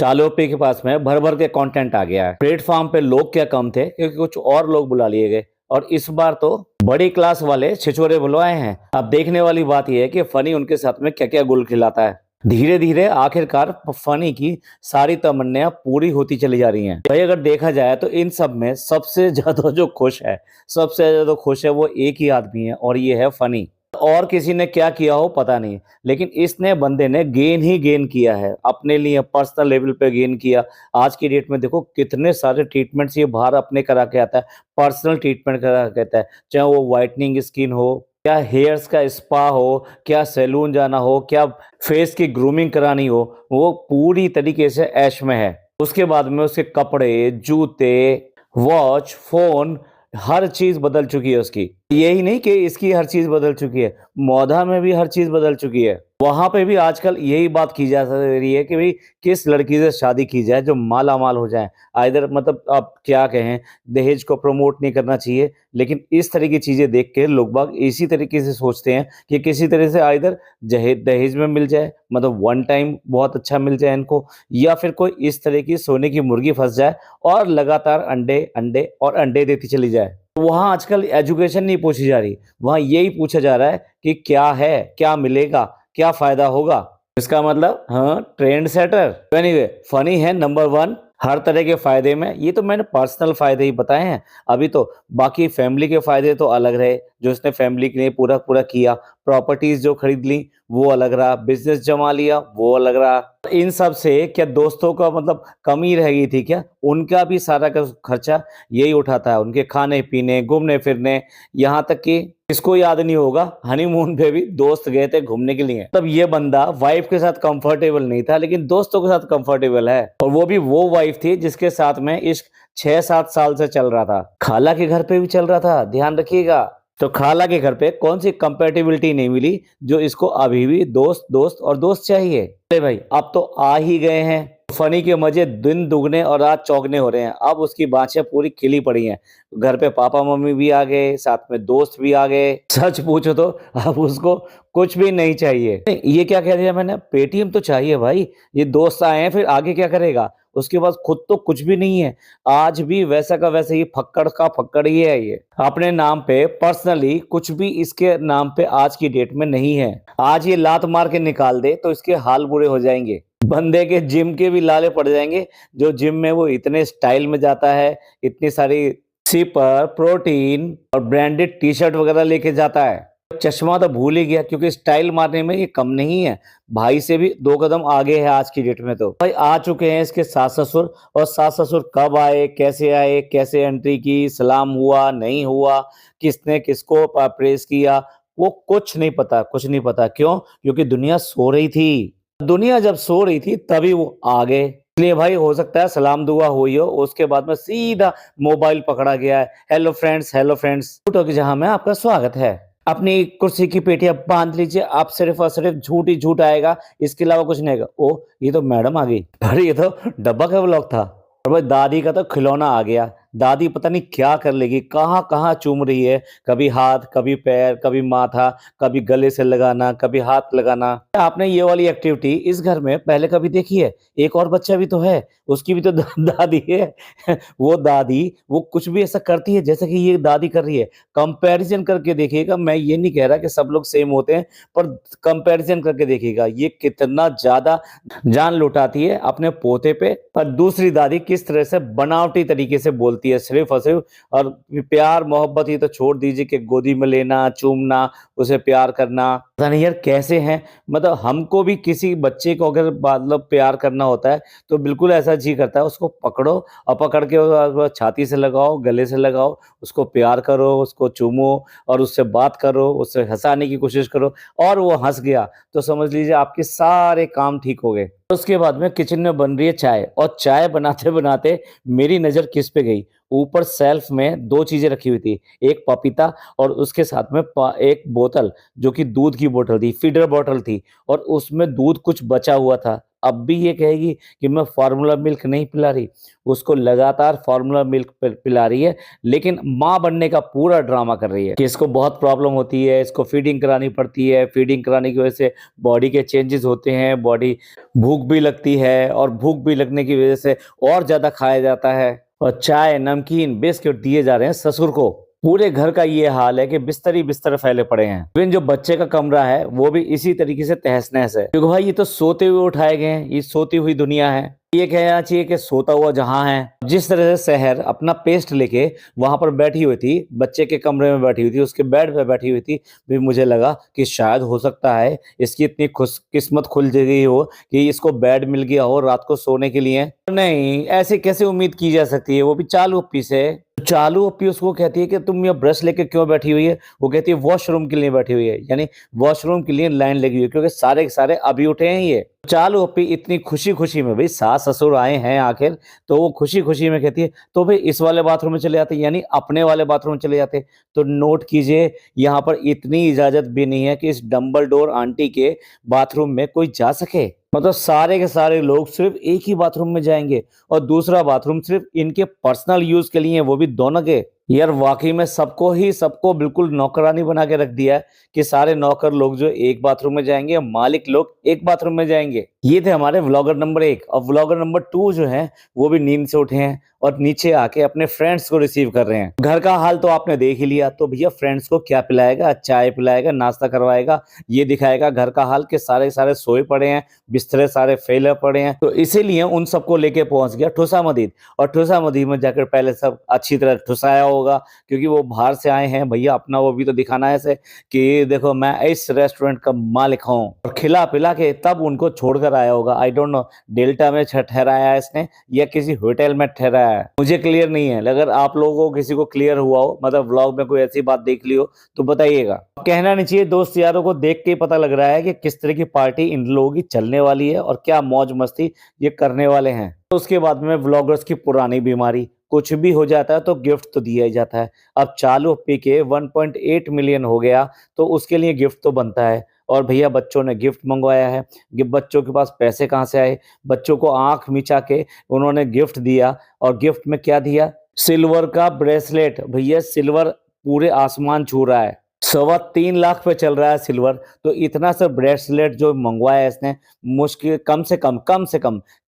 चालू पे के पास में भर भर के कंटेंट आ गया है। प्लेटफॉर्म पे लोग क्या कम थे क्योंकि कुछ और लोग बुला लिए गए और इस बार तो बड़ी क्लास वाले छिछोरे बुलवाए हैं। अब देखने वाली बात यह है कि फनी उनके साथ में क्या क्या गुल खिलाता है। धीरे धीरे आखिरकार फनी की सारी तमन्नाएं पूरी होती चली जा रही हैं। भाई अगर देखा जाए तो इन सब में सबसे ज्यादा जो खुश है, सबसे ज्यादा खुश है वो एक ही आदमी है और ये है फनी। और किसी ने क्या किया हो पता नहीं, लेकिन इसने बंदे ने गेन ही गेन किया है अपने लिए, पर्सनल लेवल पे गेन किया। आज की डेट में देखो कितने सारे ट्रीटमेंट्स ये बाहर अपने करा के आता है, पर्सनल ट्रीटमेंट करा के आता है, चाहे वो वाइटनिंग स्किन हो, क्या हेयर्स का स्पा हो, क्या सैलून जाना हो, क्या फेस की ग्रूमिंग करानी हो, वो पूरी तरीके से ऐश में है। उसके बाद में उसके कपड़े, जूते, वॉच, फोन, हर चीज बदल चुकी है उसकी। यही नहीं कि इसकी हर चीज बदल चुकी है, मौधा में भी हर चीज बदल चुकी है। वहां पे भी आजकल यही बात की जा रही है कि भाई किस लड़की से शादी की जाए जो माला माल हो जाए। आइदर मतलब आप क्या कहें, दहेज को प्रमोट नहीं करना चाहिए, लेकिन इस तरह की चीजें देख के लोग बाग इसी तरीके से सोचते हैं कि किसी तरह से आइदर दहेज में मिल जाए, मतलब वन टाइम बहुत अच्छा मिल जाए इनको, या फिर कोई इस तरह की सोने की मुर्गी फंस जाए और लगातार अंडे अंडे और अंडे देती चली जाए। वहाँ आजकल एजुकेशन नहीं पूछी जा रही, वहाँ यही पूछा जा रहा है कि क्या है, क्या मिलेगा, क्या फायदा होगा। इसका मतलब हाँ, ट्रेंड सेटर। एनीवे फनी है नंबर 1 हर तरह के फायदे में। ये तो मैंने पर्सनल फायदे ही बताए हैं। अभी तो बाकी फैमिली के फायदे तो अलग रहे, जो इसने फैमिली के लिए पूरा पूरा किया। प्रॉपर्टीज जो खरीद ली वो अलग रहा, बिजनेस जमा लिया वो अलग रहा। इन सब से क्या दोस्तों का मतलब कमी रह गई थी क्या? उनका भी सारा का खर्चा यही उठाता है, उनके खाने पीने, घूमने फिरने। यहाँ तक कि इसको याद नहीं होगा, हनीमून पे भी दोस्त गए थे घूमने के लिए। तब ये बंदा वाइफ के साथ कंफर्टेबल नहीं था, लेकिन दोस्तों के साथ कंफर्टेबल है। और वो भी वो वाइफ थी जिसके साथ में इश्क 6-7 साल से चल रहा था। खाला के घर पे भी चल रहा था, ध्यान रखिएगा। तो खाला के घर पे कौन सी कंपेटिबिलिटी नहीं मिली जो इसको अभी भी दोस्त दोस्त और दोस्त चाहिए। अरे भाई अब तो आ ही गए हैं, फनी के मजे दिन दुगने और रात चौगने हो रहे हैं। अब उसकी बाँछें पूरी खिली पड़ी हैं। घर पे पापा मम्मी भी आ गए, साथ में दोस्त भी आ गए। सच पूछो तो अब उसको कुछ भी नहीं चाहिए। नहीं, ये क्या कह दिया मैंने, पेटीएम तो चाहिए भाई। ये दोस्त आए हैं फिर आगे क्या करेगा? उसके पास खुद तो कुछ भी नहीं है। आज भी वैसा का वैसे ही फक्कड़ का फक्कड़ ही है। ये अपने नाम पे पर्सनली कुछ भी इसके नाम पे आज की डेट में नहीं है। आज ये लात मार के निकाल दे तो इसके हाल बुरे हो जाएंगे। बंदे के जिम के भी लाले पड़ जाएंगे, जो जिम में वो इतने स्टाइल में जाता है, इतनी सारी सिपर, प्रोटीन और ब्रांडेड टी शर्ट वगैरह लेके जाता है। चश्मा तो भूल ही गया क्योंकि स्टाइल मारने में ये कम नहीं है, भाई से भी 2 कदम आगे है आज की डेट में। तो भाई आ चुके हैं इसके सास ससुर, और सास ससुर कब आए, कैसे एंट्री की, सलाम हुआ नहीं हुआ, किसने किसको प्रेस किया, वो कुछ नहीं पता, कुछ नहीं पता। क्यों? क्योंकि दुनिया सो रही थी। दुनिया जब सो रही थी तभी वो आ गए। इसलिए भाई हो सकता है सलाम दुआ हुई हो, उसके बाद में सीधा मोबाइल पकड़ा गया है। हेलो फ्रेंड्स टॉक जहां में आपका स्वागत है। अपनी कुर्सी की पेटियां बांध लीजिए, आप सिर्फ और सिर्फ झूठ ही झूठ आएगा, इसके अलावा कुछ नहीं आएगा। ओ ये तो मैडम आ गई, अरे ये तो डब्बा का ब्लॉग था। और भाई दादी का तो खिलौना आ गया। दादी पता नहीं क्या कर लेगी, कहाँ कहाँ चूम रही है, कभी हाथ, कभी पैर, कभी माथा, कभी गले से लगाना, कभी हाथ लगाना। आपने ये वाली एक्टिविटी इस घर में पहले कभी देखी है? एक और बच्चा भी तो है, उसकी भी तो दादी है। वो दादी वो कुछ भी ऐसा करती है जैसे कि ये दादी कर रही है। कंपैरिजन करके देखिएगा, मैं ये नहीं कह रहा कि सब लोग सेम होते हैं, पर कंपैरिजन करके देखिएगा ये कितना ज्यादा जान लुटाती है अपने पोते पे। पर दूसरी दादी किस तरह से बनावटी तरीके से बोलती है सिर्फ और सिर्फ। और प्यार मोहब्बत ही तो छोड़ दीजिए कि गोदी में लेना, चूमना, उसे प्यार करना, पता नहीं यार कैसे हैं। मतलब हमको भी किसी बच्चे को अगर मतलब प्यार करना होता है तो बिल्कुल ऐसा जी करता है, उसको पकड़ो और पकड़ के छाती से लगाओ, गले से लगाओ, उसको प्यार करो, उसको चूमो और उससे बात करो, उससे हंसाने की कोशिश करो, और वो हंस गया तो समझ लीजिए आपके सारे काम ठीक हो गए। उसके बाद में किचन में बन रही है चाय, और चाय बनाते बनाते मेरी नज़र किस पे गई? ऊपर शेल्फ में 2 चीजें रखी हुई थी, एक पपीता और उसके साथ में एक बोतल जो कि दूध की बोतल थी, फीडर बोतल थी, और उसमें दूध कुछ बचा हुआ था। अब भी ये कहेगी कि मैं फार्मूला मिल्क नहीं पिला रही, उसको लगातार फार्मूला मिल्क पिला रही है, लेकिन माँ बनने का पूरा ड्रामा कर रही है कि इसको बहुत प्रॉब्लम होती है, इसको फीडिंग करानी पड़ती है, फीडिंग कराने की वजह से बॉडी के चेंजेस होते हैं, बॉडी भूख भी लगती है और भूख भी लगने की वजह से और ज़्यादा खाया जाता है और चाय, नमकीन, बिस्किट दिए जा रहे हैं ससुर को। पूरे घर का ये हाल है कि बिस्तर ही बिस्तर फैले पड़े हैं। इवन जो बच्चे का कमरा है वो भी इसी तरीके से तहस नहस है, क्योंकि भाई ये तो सोते हुए उठाए गए हैं, ये सोती हुई दुनिया है। ये कहना चाहिए कि सोता हुआ जहां है। जिस तरह से शहर अपना पेस्ट लेके वहां पर बैठी हुई थी, बच्चे के कमरे में बैठी हुई थी, उसके बेड पे बैठी हुई थी, भी मुझे लगा कि शायद हो सकता है इसकी इतनी खुश किस्मत खुल गई हो कि इसको बेड मिल गया हो रात को सोने के लिए। नहीं, ऐसे कैसे उम्मीद की जा सकती है, वो भी चालू अप्पी से। चालू अप्पी उसको कहती है कि तुम ये ब्रश लेके क्यों बैठी हुई है, वो कहती है वॉशरूम के लिए बैठी हुई है, यानी वॉशरूम के लिए लाइन लगी हुई है, क्योंकि सारे के सारे अभी उठे हैं। ये चालू अप्पी इतनी खुशी खुशी में, भाई सास ससुर आए हैं आखिर, तो वो खुशी खुशी में कहती है तो भाई इस वाले बाथरूम में चले जाते, यानी अपने वाले बाथरूम में चले जाते। तो नोट कीजिए, यहाँ पर इतनी इजाजत भी नहीं है कि इस डंबलडोर आंटी के बाथरूम में कोई जा सके। मतलब सारे के सारे लोग सिर्फ एक ही बाथरूम में जाएंगे और दूसरा बाथरूम सिर्फ इनके पर्सनल यूज के लिए, वो भी दोनों के। यार वाकई में सबको बिल्कुल नौकरानी बना के रख दिया है कि सारे नौकर लोग जो एक बाथरूम में जाएंगे, मालिक लोग एक बाथरूम में जाएंगे। ये थे हमारे व्लॉगर नंबर 1। और व्लॉगर नंबर 2 जो है वो भी नींद से उठे हैं और नीचे आके अपने फ्रेंड्स को रिसीव कर रहे हैं। घर का हाल तो आपने देख ही लिया, तो भैया फ्रेंड्स को क्या पिलाएगा, चाय पिलाएगा, नाश्ता करवाएगा, ये दिखाएगा घर का हाल के सारे सारे सोए पड़े हैं, बिस्तरे सारे फैले पड़े हैं। तो इसीलिए उन सबको लेके पहुंच गया ठुसा मदीद। और ठुसा मदीद में जाकर पहले सब अच्छी तरह ठुसाया होगा, क्योंकि वो बाहर से आए हैं भैया, अपना वो भी तो दिखाना है ऐसे कि देखो मैं इस रेस्टोरेंट का मालिक हूँ। और खिला पिला के तब उनको छोड़कर आया होगा। आई डोंट नो डेल्टा में ठहराया है इसने या किसी होटल में ठहराया है, मुझे क्लियर नहीं है। अगर आप लोगों को किसी को क्लियर हुआ हो, मतलब व्लॉग में कोई ऐसी बात देख ली हो, तो बताइएगा। कहना नहीं चाहिए, दोस्त यारों को देख के ही पता लग रहा है कि किस तरह की पार्टी इन लोगों की चलने वाली है और क्या मौज मस्ती ये करने वाले हैं। तो उसके बाद में व्लॉगर्स की पुरानी बीमारी, कुछ भी हो जाता है तो गिफ्ट तो दिया ही जाता है। अब चालू अप्पी के 1.8 मिलियन हो गया तो उसके लिए गिफ्ट तो बनता है। और भैया बच्चों ने गिफ्ट मंगवाया है, बच्चों के पास पैसे कहाँ से आए, बच्चों को आंख मिचा के उन्होंने गिफ्ट दिया। और गिफ्ट में क्या दिया, सिल्वर का ब्रेसलेट। भैया सिल्वर पूरे आसमान छू रहा है, 3.25 लाख पे चल रहा है सिल्वर। तो इतना सा ब्रेसलेट जो मंगवाया इसने, मुश्किल कम से कम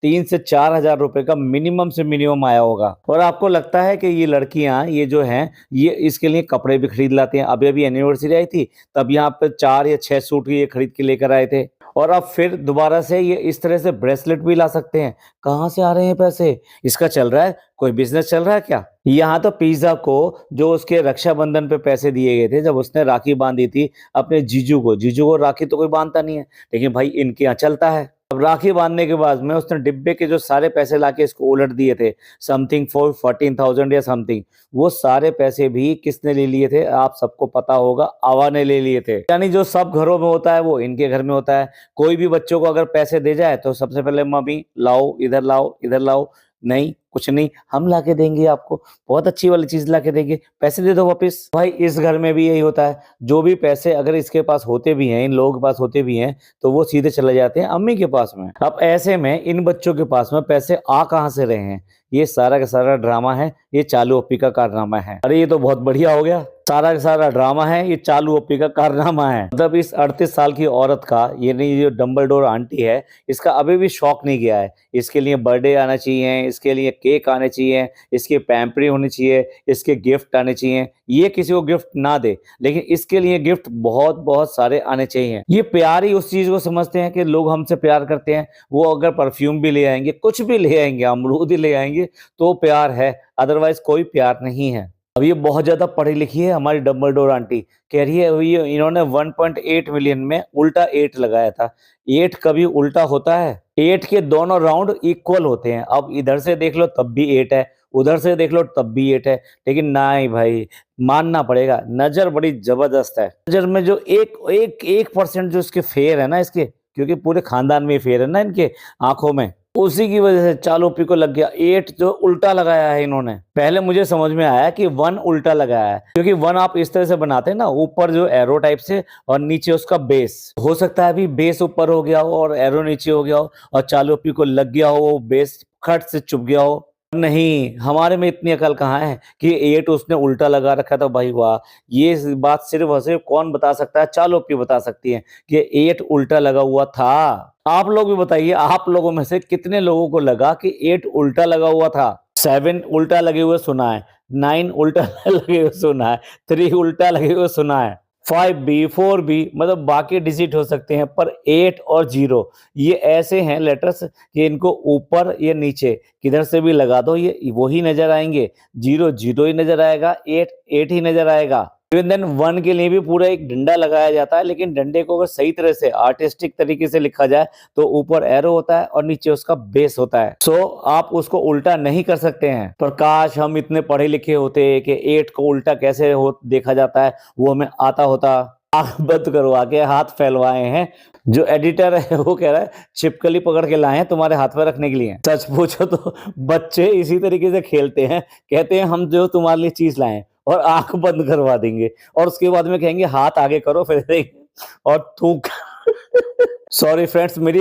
3 से 4 हजार रुपए का मिनिमम से मिनिमम आया होगा। और आपको लगता है कि ये लड़कियां ये जो हैं ये इसके लिए कपड़े भी खरीद लाती हैं। अभी अभी एनिवर्सरी आई थी, तब यहाँ पे 4 या 6 सूट ये खरीद के लेकर आए थे, और अब फिर दोबारा से ये इस तरह से ब्रेसलेट भी ला सकते हैं। कहाँ से आ रहे हैं पैसे, इसका चल रहा है कोई बिजनेस चल रहा है क्या। यहाँ तो पिज्जा को जो उसके रक्षाबंधन पे पैसे दिए गए थे, जब उसने राखी बांधी थी अपने जीजू को राखी तो कोई बांधता नहीं है, लेकिन भाई इनके यहाँ चलता है। अब राखी बांधने के बाद में उसने डिब्बे के जो सारे पैसे लाके इसको उलट दिए थे, समथिंग 14,000 या समथिंग, वो सारे पैसे भी किसने ले लिए थे आप सबको पता होगा, आवा ने ले लिए थे। यानी जो सब घरों में होता है वो इनके घर में होता है। कोई भी बच्चों को अगर पैसे दे जाए तो सबसे पहले मम्मी लाओ, इधर लाओ, नहीं कुछ नहीं, हम लाके देंगे आपको, बहुत अच्छी वाली चीज लाके देंगे, पैसे दे दो वापिस। भाई इस घर में भी यही होता है, जो भी पैसे अगर इसके पास होते भी हैं, इन लोगों के पास होते भी हैं, तो वो सीधे चले जाते हैं अम्मी के पास में। अब ऐसे में इन बच्चों के पास में पैसे आ कहाँ से रहे हैं, ये सारा का सारा ड्रामा है, ये चालू अप्पी का कारनामा है। अरे ये तो बहुत बढ़िया हो गया, सारा का सारा ड्रामा है, ये चालू अप्पी का कारनामा है। मतलब इस 38 साल की औरत का, ये नहीं जो डंबलडोर आंटी है, इसका अभी भी शौक नहीं गया है। इसके लिए बर्थडे आना चाहिए, इसके लिए केक आने चाहिए, इसकी पैम्परी होनी चाहिए, इसके गिफ्ट आने चाहिए। ये किसी को गिफ्ट ना दे, लेकिन इसके लिए गिफ्ट बहुत बहुत सारे आने चाहिए। ये प्यार ही उस चीज को समझते हैं कि लोग हमसे प्यार करते हैं। वो अगर परफ्यूम भी ले आएंगे, कुछ भी ले आएंगे, अमरूद ही ले आएंगे तो प्यार है, अदरवाइज कोई प्यार नहीं है। अब ये बहुत ज्यादा पढ़ी लिखी है हमारी डंबलडोर आंटी, कह रही है ये इन्होंने 1.8 मिलियन में उल्टा 8 लगाया था। 8 कभी उल्टा होता है, 8 के दोनों राउंड इक्वल होते हैं। अब इधर से देख लो तब भी 8 है, उधर से देख लो तब भी 8 है, लेकिन नहीं भाई, मानना पड़ेगा नजर बड़ी जबरदस्त है। नजर में जो एक परसेंट जो इसके फेयर है ना, इसके, क्योंकि पूरे खानदान में फेयर है ना इनके आंखों में, उसी की वजह से चालू पी को लग गया 8 जो उल्टा लगाया है इन्होंने। पहले मुझे समझ में आया कि 1 उल्टा लगाया है, क्योंकि 1 आप इस तरह से बनाते हैं ना, ऊपर जो एरो टाइप से और नीचे उसका बेस। हो सकता है अभी बेस ऊपर हो गया हो और एरो नीचे हो गया हो और चालू पी को लग गया हो, वो बेस खट से चुभ गया हो। नहीं, हमारे में इतनी अकल कहाँ है कि 8 उसने उल्टा लगा रखा था। भाई वाह! ये बात सिर्फ और सिर्फ कौन बता सकता है? चालू पी बता सकती है कि 8 उल्टा लगा हुआ था। आप लोग भी बताइए, आप लोगों में से कितने लोगों को लगा कि 8 उल्टा लगा हुआ था? 7 उल्टा लगे हुए सुना है, 9 उल्टा लगे हुए सुना है, 3 उल्टा लगे हुए सुना है, 5 भी, 4 भी, मतलब बाकी डिजिट हो सकते हैं, पर 8 और 0 ये ऐसे हैं लेटर्स कि इनको ऊपर या नीचे किधर से भी लगा दो ये वही नजर आएंगे। 0 0 ही नजर आएगा, 8 8 ही नजर आएगा। इवन देन 1 के लिए भी पूरा एक डंडा लगाया जाता है, लेकिन डंडे को अगर सही तरह से आर्टिस्टिक तरीके से लिखा जाए तो ऊपर एरो होता है और नीचे उसका बेस होता है। सो आप उसको उल्टा नहीं कर सकते हैं। पर काश हम इतने पढ़े लिखे होते कि 8 को उल्टा कैसे हो देखा जाता है वो हमें आता होता। आंख बंद करवा के हाथ फैलवाए हैं। जो एडिटर है वो कह रहा है छिपकली पकड़ के लाए हैं तुम्हारे हाथ में रखने के लिए। सच पूछो तो बच्चे इसी तरीके से खेलते हैं, कहते हैं हम जो तुम्हारे लिए चीज लाए हैं और आंख बंद करवा देंगे और उसके बाद में कहेंगे हाथ आगे करो फिर देंगे और थूक सॉरी फ्रेंड्स, मेरी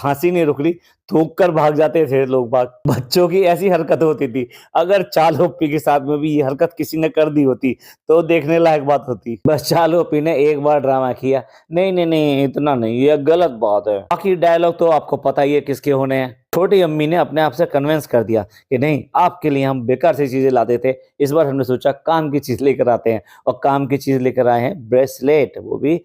हंसी नहीं रुक रही, थूक कर भाग जाते थे लोग बाग। बच्चों की ऐसी हरकत होती थी। अगर चालोपी के साथ में भी ये हरकत किसी ने कर दी होती तो देखने लायक बात होती। बस चालोपी ने एक बार ड्रामा किया, नहीं नहीं नहीं इतना नहीं, ये गलत बात है। बाकी डायलॉग तो आपको पता ही है किसके होने हैं। छोटी अम्मी ने अपने आप से कन्विंस कर दिया कि नहीं, आपके लिए हम बेकार सी चीजें लाते थे, इस बार हमने सोचा काम की चीज लेकर आते हैं। और काम की चीज लेकर आए हैं ब्रेसलेट, वो भी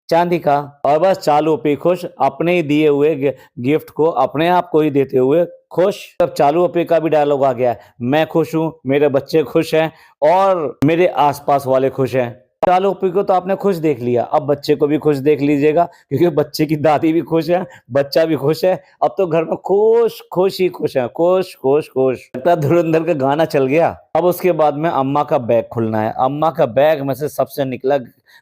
चांदी का। और बस चालू पी खुश, अपने ही दिए हुए गिफ्ट को अपने आप को ही देते हुए खुश। अब चालू अपी का भी डायलॉग आ गया, मैं खुश हूं, मेरे बच्चे खुश हैं और मेरे आसपास वाले खुश हैं। चालू अपी को तो आपने खुश देख लिया, अब बच्चे को भी खुश देख लीजिएगा, क्योंकि बच्चे की दादी भी खुश है, बच्चा भी खुश है। अब तो घर में खुश खुश ही खुश है, खुश खुश खुश। लगता है धुरंधर का गाना चल गया। अब उसके बाद में अम्मा का बैग खुलना है। अम्मा का बैग में से सबसे निकला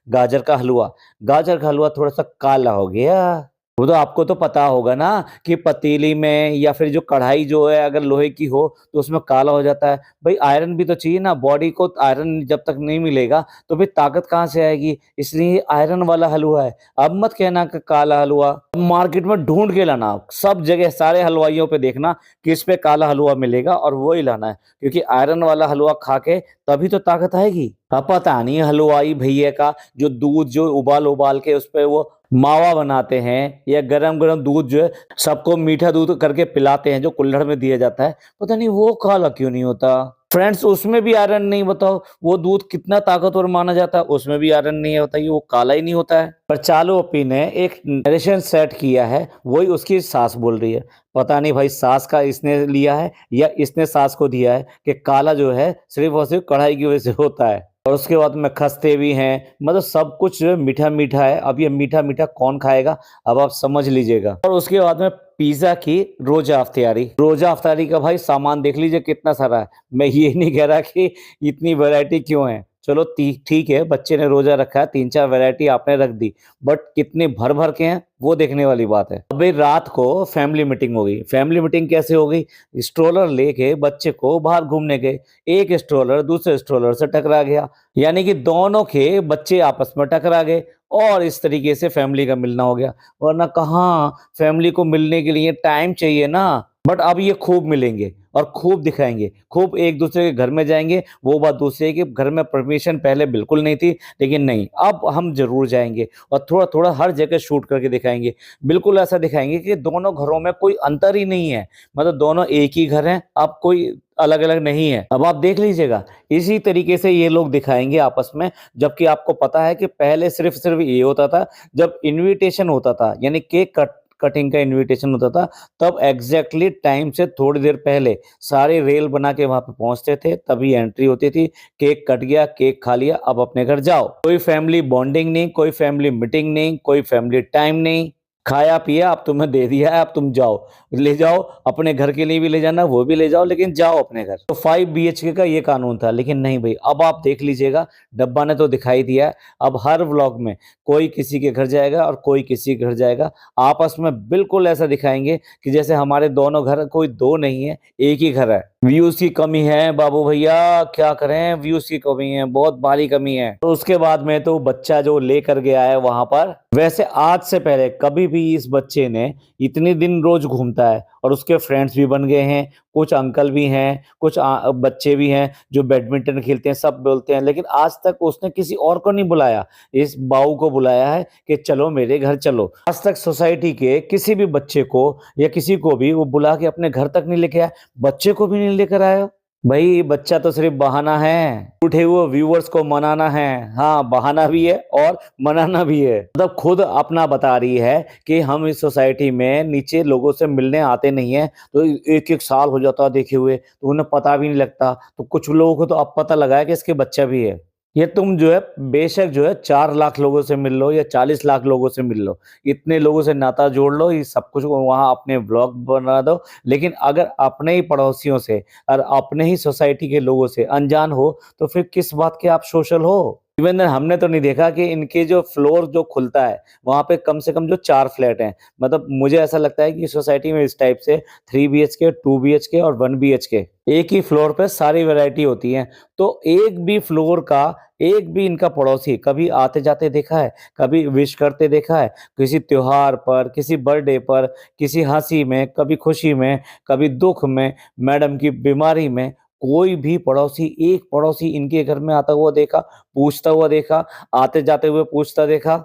गाजर का हलवा। गाजर का हलवा थोड़ा सा काला हो गया। वो तो आपको तो पता होगा ना कि पतीली में या फिर जो कढ़ाई जो है अगर लोहे की हो तो उसमें काला हो जाता है। भाई आयरन भी तो चाहिए ना, बॉडी को आयरन जब तक नहीं मिलेगा तो फिर ताकत कहाँ से आएगी, इसलिए आयरन वाला हलवा है। अब मत कहना कि काला हलवा, मार्केट में ढूंढ के लाना, सब जगह सारे हलवाइयों पे देखना किस पे काला हलवा मिलेगा और वो ही लाना है, क्योंकि आयरन वाला हलवा खा के तभी तो ताकत आएगी। अब पता नहीं हलवाई भैया का जो दूध जो उबाल उबाल के उस पे वो मावा बनाते हैं या गरम गरम दूध जो है सबको मीठा दूध करके पिलाते हैं जो कुल्हड़ में दिया जाता है, पता नहीं वो काला क्यों नहीं होता। फ्रेंड्स उसमें भी आयरन नहीं, बताओ वो दूध कितना ताकतवर माना जाता है, उसमें भी आयरन नहीं होता, ये वो काला ही नहीं होता है। पर चालू अपी ने एक नरेशन सेट किया है, वही उसकी सास बोल रही है। पता नहीं भाई सास का इसने लिया है या इसने सास को दिया है कि काला जो है सिर्फ और सिर्फ कढ़ाई की वजह से होता है। और उसके बाद में खस्ते भी हैं, मतलब सब कुछ जो है मीठा मीठा है। अब ये मीठा मीठा कौन खाएगा, अब आप समझ लीजिएगा। और उसके बाद में पिज्जा की रोजा अफ्तारी। रोजा अफ्तारी का भाई सामान देख लीजिए कितना सारा है। मैं ये नहीं कह रहा कि इतनी वैरायटी क्यों है, चलो ठीक है, बच्चे ने रोजा रखा है, 3-4 वैरायटी आपने रख दी, बट कितने भर भर के हैं वो देखने वाली बात है। अभी रात को फैमिली मीटिंग हो गई। फैमिली मीटिंग कैसे हो गई, स्ट्रोलर लेके बच्चे को बाहर घूमने गए, एक स्ट्रोलर दूसरे स्ट्रोलर से टकरा गया, यानी कि दोनों के बच्चे आपस में टकरा गए और इस तरीके से फैमिली का मिलना हो गया। वरना कहाँ, फैमिली को मिलने के लिए टाइम चाहिए ना। बट अब ये खूब मिलेंगे और खूब दिखाएंगे, खूब एक दूसरे के घर में जाएंगे। वो बात दूसरे की, घर में परमिशन पहले बिल्कुल नहीं थी, लेकिन नहीं अब हम जरूर जाएंगे और थोड़ा थोड़ा हर जगह शूट करके दिखाएंगे। बिल्कुल ऐसा दिखाएंगे कि दोनों घरों में कोई अंतर ही नहीं है, मतलब दोनों एक ही घर हैं, अब कोई अलग अलग नहीं है। अब आप देख लीजिएगा इसी तरीके से ये लोग दिखाएंगे आपस में। जबकि आपको पता है कि पहले सिर्फ सिर्फ ये होता था, जब इनविटेशन होता था यानी केक कटिंग का इनविटेशन होता था, तब एग्जैक्टली टाइम से थोड़ी देर पहले सारे रेल बना के वहां पे पहुंचते थे, तभी एंट्री होती थी। केक कट गया, केक खा लिया, अब अपने घर जाओ। कोई फैमिली बॉन्डिंग नहीं, कोई फैमिली मीटिंग नहीं, कोई फैमिली टाइम नहीं। खाया पिया अब तुम्हें दे दिया है, अब तुम जाओ, ले जाओ अपने घर के लिए भी ले जाना, वो भी ले जाओ, लेकिन जाओ अपने घर। तो 5 बीएचके का ये कानून था, लेकिन नहीं भाई, अब आप देख लीजिएगा, डब्बा ने तो दिखाई दिया है, अब हर व्लॉग में कोई किसी के घर जाएगा और कोई किसी के घर जाएगा। आपस में बिल्कुल ऐसा दिखाएंगे कि जैसे हमारे दोनों घर कोई दो नहीं है, एक ही घर है। व्यूज की कमी है बाबू भैया, क्या करें, व्यूज की कमी है, बहुत भारी कमी है। तो उसके बाद में तो बच्चा जो लेकर गया है वहां पर, वैसे आज से पहले कभी भी इस बच्चे ने इतने दिन रोज घूमता है और उसके फ्रेंड्स भी बन गए हैं, कुछ अंकल भी हैं, कुछ बच्चे भी हैं जो बैडमिंटन खेलते हैं, सब बोलते हैं, लेकिन आज तक उसने किसी और को नहीं बुलाया, इस बाऊ को बुलाया है कि चलो मेरे घर चलो। आज तक सोसाइटी के किसी भी बच्चे को या किसी को भी वो बुला के अपने घर तक नहीं लेके आया, बच्चे को भी नहीं लेकर आया। भाई बच्चा तो सिर्फ बहाना है, उठे हुए व्यूअर्स को मनाना है। हाँ, बहाना भी है और मनाना भी है। मतलब खुद अपना बता रही है कि हम इस सोसाइटी में नीचे लोगों से मिलने आते नहीं है, तो एक एक साल हो जाता देखे हुए, तो उन्हें पता भी नहीं लगता। तो कुछ लोगों को तो अब पता लगा है कि इसके बच्चा भी है। ये तुम जो है बेशक जो है 4 लाख लोगों से मिल लो या 40 लाख लोगों से मिल लो, इतने लोगों से नाता जोड़ लो, ये सब कुछ वहां अपने ब्लॉग बना दो, लेकिन अगर अपने ही पड़ोसियों से और अपने ही सोसाइटी के लोगों से अनजान हो तो फिर किस बात के आप सोशल हो। इवन हमने तो नहीं देखा कि इनके जो फ्लोर जो खुलता है वहां पे कम से कम जो 4 फ्लैट हैं। मतलब मुझे ऐसा लगता है कि सोसाइटी में इस टाइप से 3 बीएचके, 2 बीएचके और 1 बीएचके एक ही फ्लोर पे सारी वैरायटी होती है। तो एक भी फ्लोर का एक भी इनका पड़ोसी कभी आते जाते देखा है, कभी विश करते देखा है, किसी त्योहार पर, किसी बर्थडे पर, किसी हंसी में, कभी खुशी में, कभी दुख में, मैडम की बीमारी में, कोई भी पड़ोसी, एक पड़ोसी इनके घर में आता हुआ देखा, पूछता हुआ देखा, आते जाते हुए पूछता देखा?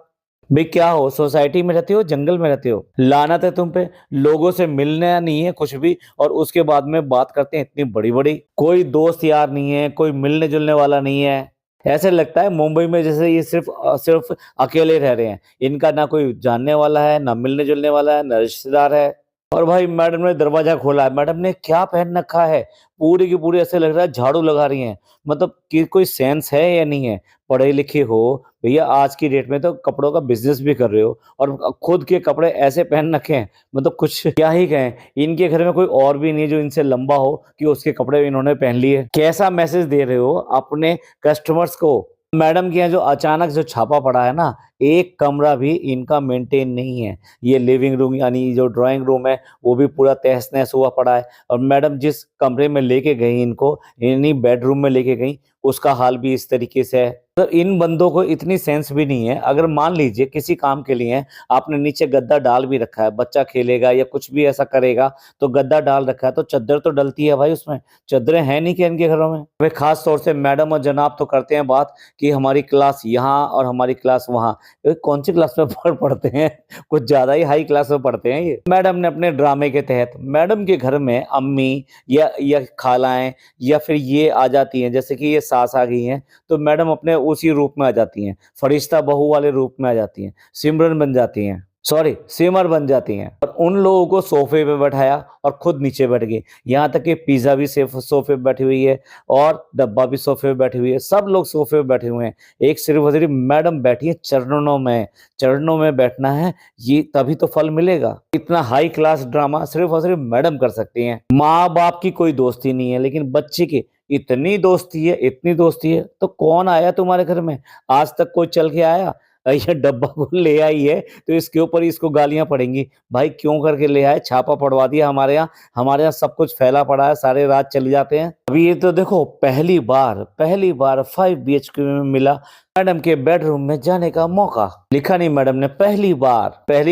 भाई क्या हो, सोसाइटी में रहते हो, जंगल में रहते हो? लानत है तुम पे, लोगों से मिलना नहीं है कुछ भी, और उसके बाद में बात करते हैं इतनी बड़ी बड़ी। कोई दोस्त यार नहीं है, कोई मिलने जुलने वाला नहीं है। ऐसे लगता है मुंबई में जैसे ये सिर्फ अकेले रह रहे हैं, इनका ना कोई जानने वाला है, ना मिलने जुलने वाला है, ना रिश्तेदार है। और भाई मैडम ने दरवाजा खोला है, मैडम ने क्या पहन रखा है, पूरी की पूरी ऐसे लग रहा है झाड़ू लगा रही हैं। मतलब कि कोई सेंस है या नहीं है? पढ़े लिखे हो भैया, आज की डेट में तो कपड़ों का बिजनेस भी कर रहे हो और खुद के कपड़े ऐसे पहन रखे हैं, मतलब कुछ क्या ही कहें। इनके घर में कोई और भी नहीं है जो इनसे लंबा हो कि उसके कपड़े इन्होंने पहन लिए। कैसा मैसेज दे रहे हो अपने कस्टमर्स को? मैडम के यहाँ जो अचानक जो छापा पड़ा है ना, एक कमरा भी इनका मेंटेन नहीं है। ये लिविंग रूम यानी जो ड्राइंग रूम है वो भी पूरा तहस नहस हुआ पड़ा है, और मैडम जिस कमरे में लेके गई इनको, इन्हीं बेडरूम में लेके गई, उसका हाल भी इस तरीके से है। तो इन बंदों को इतनी सेंस भी नहीं है। अगर मान लीजिए किसी काम के लिए आपने नीचे गद्दा डाल भी रखा है, बच्चा खेलेगा या कुछ भी ऐसा करेगा तो गद्दा डाल रखा है, तो चद्दर तो डलती है भाई उसमें। चद्दरें हैं नहीं क्या इनके घरों में? वे खास तौर से मैडम और जनाब तो करते हैं बात कि हमारी क्लास यहाँ और हमारी क्लास वहाँ। ये कौन सी क्लास में पढ़ते हैं? कुछ ज्यादा ही हाई क्लास में पढ़ते हैं ये। मैडम ने अपने ड्रामे के तहत मैडम के घर में अम्मी या खालाएं या फिर ये आ जाती हैं, जैसे कि ये सास आ गई हैं, तो मैडम अपने उसी रूप में आ जाती हैं, फरिश्ता बहू वाले रूप में आ जाती हैं, सिमरन बन जाती हैं, सॉरी सिमर बन जाती हैं। और उन लोगों को सोफे पे बैठाया और खुद नीचे बैठ गई। यहाँ तक कि पिज्जा भी सोफे पे बैठी हुई है और डब्बा भी सोफे पे बैठी हुई है, सब लोग सोफे पे बैठे हुए हैं। एक सिर्फ और सिर्फ मैडम बैठी है चरणों में। चरणों में बैठना है, ये तभी तो फल मिलेगा। इतना हाई क्लास ड्रामा सिर्फ और सिर्फ मैडम कर सकती हैं। माँ बाप की कोई दोस्ती नहीं है, लेकिन बच्चे की इतनी दोस्ती है, इतनी दोस्ती है। तो कौन आया तुम्हारे घर में? आज तक कोई चल के आया? ये डब्बा को ले आई है तो इसके ऊपर इसको गालियां पड़ेंगी। भाई क्यों करके ले आए? छापा पड़वा दिया हमारे यहाँ सब कुछ फैला पड़ा है, सारे रात चले जाते हैं। अभी ये तो देखो पहली बार 5 बीएचके में मिला मैडम के बेडरूम में जाने का मौका। लिखा नहीं मैडम ने, पहली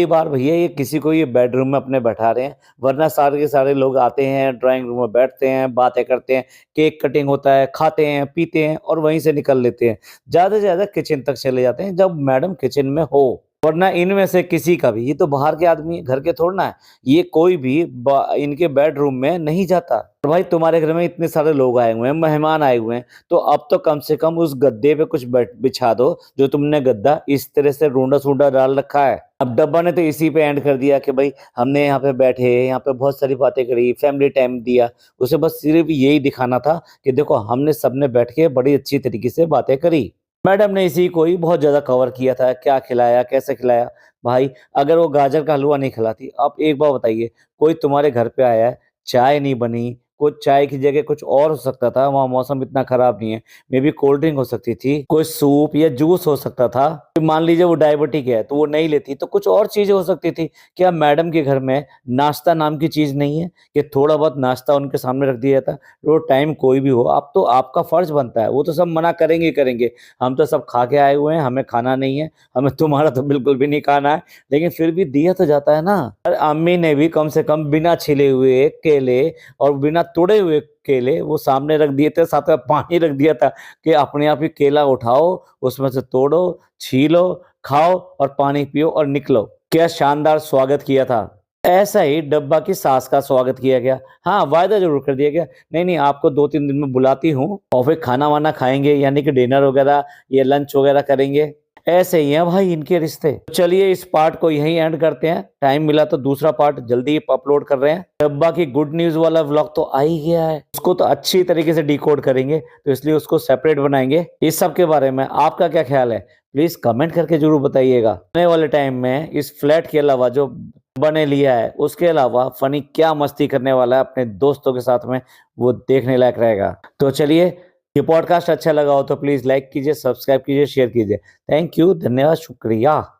बार भैया ये किसी को ये बेडरूम में अपने बैठा रहे हैं, वरना सारे के सारे लोग आते हैं, ड्राइंग रूम में बैठते हैं, बातें करते हैं, केक कटिंग होता है, खाते हैं, पीते हैं और वहीं से निकल लेते हैं। ज्यादा से ज्यादा किचन तक चले जाते हैं जब मैडम किचन में हो, वरना इनमें से किसी का भी, ये तो बाहर के आदमी घर के थोड़ा है, ये कोई भी इनके बेडरूम में नहीं जाता। और भाई तुम्हारे घर में इतने सारे लोग आए हुए हैं, मेहमान आए हुए हैं, तो अब तो कम से कम उस गद्दे पे कुछ बिछा दो जो तुमने गद्दा इस तरह से रूंडा सूंडा डाल रखा है। अब डब्बा ने तो इसी पे एंड कर दिया कि भाई हमने यहाँ पे बैठे, यहाँ पे बहुत सारी बातें करी, फैमिली टाइम दिया। उसे बस सिर्फ यही दिखाना था कि देखो हमने सबने बैठ के बड़ी अच्छी तरीके से बातें करी। मैडम ने इसी को ही बहुत ज्यादा कवर किया था, क्या खिलाया, कैसे खिलाया। भाई अगर वो गाजर का हलवा नहीं खिलाती, आप एक बार बताइए, कोई तुम्हारे घर पे आया है, चाय नहीं बनी, कुछ चाय की जगह कुछ और हो सकता था, वहाँ मौसम इतना खराब नहीं है, मे बी कोल्ड ड्रिंक हो सकती थी, कोई सूप या जूस हो सकता था। मान लीजिए वो डायबिटिक है तो वो नहीं लेती, तो कुछ और चीजें हो सकती थी। क्या मैडम के घर में नाश्ता नाम की चीज नहीं है कि थोड़ा बहुत नाश्ता उनके सामने रख दिया जाता? वो टाइम कोई भी हो, आप तो आपका फर्ज बनता है, वो तो सब मना करेंगे ही करेंगे, हम तो सब खा के आए हुए हैं, हमें खाना नहीं है, हमें तुम्हारा तो बिल्कुल भी नहीं खाना है, लेकिन फिर भी दिया तो जाता है ना। और अम्मी ने भी कम से कम बिना छिले हुए केले और बिना तोड़े हुए केले वो सामने रख दिए थे, साथ में पानी रख दिया था कि अपने आप ही केला उठाओ, उसमें से तोड़ो, छीलो, खाओ और पानी पियो और निकलो। क्या शानदार स्वागत किया था। ऐसा ही डब्बा की सास का स्वागत किया गया। हाँ, वायदा ज़रूर कर दिया गया, नहीं आपको 2-3 दिन में बुलाती हूँ और फिर खाना-वाना खाएँगे, यानी कि डिनर वगैरह या लंच वगैरह करेंगे। ऐसे ही हैं भाई इनके रिश्ते। तो चलिए इस पार्ट को यहीं एंड करते हैं। टाइम मिला तो दूसरा पार्ट जल्दी ही अपलोड कर रहे हैं। डब्बा की गुड न्यूज़ वाला व्लॉग तो आ ही गया है। उसको तो अच्छी तरीके से डिकोड करेंगे, तो इसलिए उसको सेपरेट बनाएँगे। इस सब के बारे में आपका क्या ख़्याल है? प्लीज़ कमेंट करके ज़रूर बताइएगा। आने वाले टाइम में इस फ्लैट के अलावा जो बने लिया है, उसके अलावा फनी क्या मस्ती करने वाला है अपने दोस्तों के साथ में, वो देखने लायक रहेगा। तो चलिए, ये पॉडकास्ट अच्छा लगा हो तो प्लीज़ लाइक कीजिए, सब्सक्राइब कीजिए, शेयर कीजिए। थैंक यू, धन्यवाद, शुक्रिया।